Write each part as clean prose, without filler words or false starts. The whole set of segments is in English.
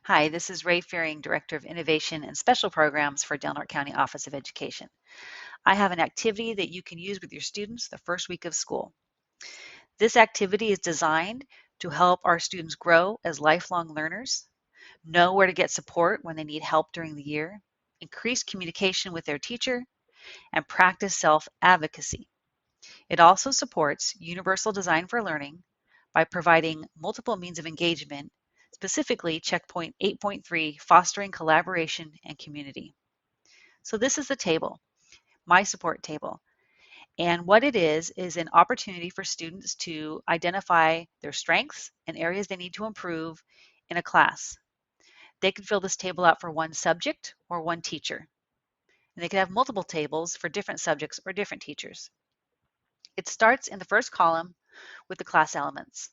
Hi, this is Ray Fearing, Director of Innovation and Special Programs for Del Norte County Office of Education. I have an activity that you can use with your students the first week of school. This activity is designed to help our students grow as lifelong learners, know where to get support when they need help during the year, increase communication with their teacher, and practice self-advocacy. It also supports universal design for learning by providing multiple means of engagement, specifically Checkpoint 8.3, fostering collaboration and community. So this is the table, my support table. And what it is an opportunity for students to identify their strengths and areas they need to improve in a class. They can fill this table out for one subject or one teacher. And they can have multiple tables for different subjects or different teachers. It starts in the first column with the class elements.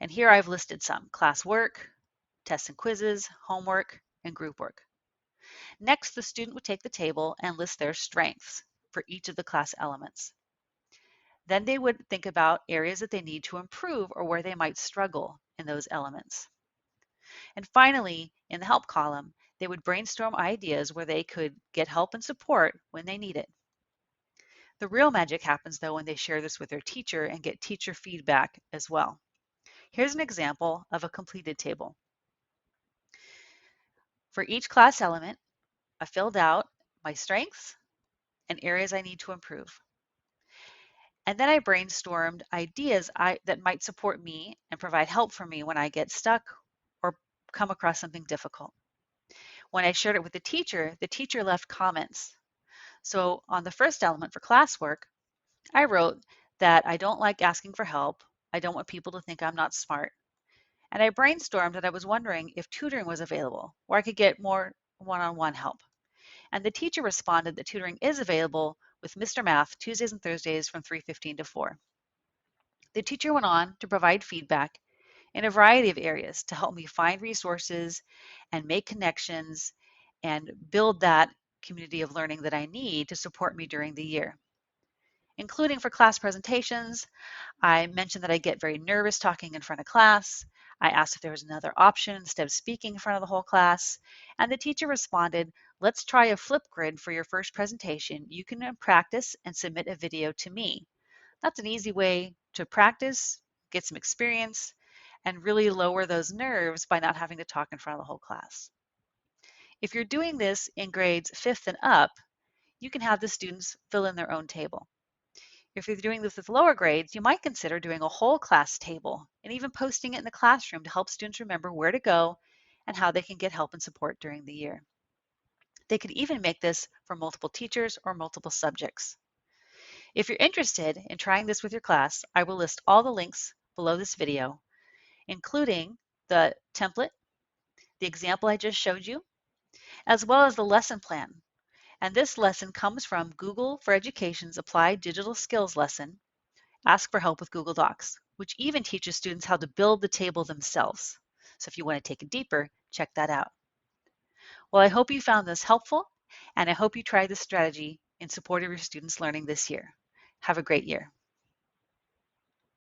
And here I've listed some: class work, tests and quizzes, homework, and group work. Next, the student would take the table and list their strengths for each of the class elements. Then they would think about areas that they need to improve or where they might struggle in those elements. And finally, in the help column, they would brainstorm ideas where they could get help and support when they need it. The real magic happens though when they share this with their teacher and get teacher feedback as well. Here's an example of a completed table. For each class element, I filled out my strengths and areas I need to improve. And then I brainstormed ideas that might support me and provide help for me when I get stuck or come across something difficult. When I shared it with the teacher left comments. So on the first element for classwork, I wrote that I don't like asking for help. I don't want people to think I'm not smart. And I brainstormed that I was wondering if tutoring was available, where I could get more one-on-one help. And the teacher responded that tutoring is available with Mr. Math Tuesdays and Thursdays from 3:15 to 4. The teacher went on to provide feedback in a variety of areas to help me find resources and make connections and build that community of learning that I need to support me during the year. Including for class presentations, I mentioned that I get very nervous talking in front of class. I asked if there was another option instead of speaking in front of the whole class, and the teacher responded, "Let's try a Flipgrid for your first presentation. You can practice and submit a video to me." That's an easy way to practice, get some experience, and really lower those nerves by not having to talk in front of the whole class. If you're doing this in grades 5th and up, you can have the students fill in their own table. If you're doing this with lower grades, you might consider doing a whole class table and even posting it in the classroom to help students remember where to go and how they can get help and support during the year. They could even make this for multiple teachers or multiple subjects. If you're interested in trying this with your class, I will list all the links below this video, including the template, the example I just showed you, as well as the lesson plan. And this lesson comes from Google for Education's Applied Digital Skills lesson, Ask for Help with Google Docs, which even teaches students how to build the table themselves. So if you want to take it deeper, check that out. Well, I hope you found this helpful, and I hope you try this strategy in support of your students' learning this year. Have a great year.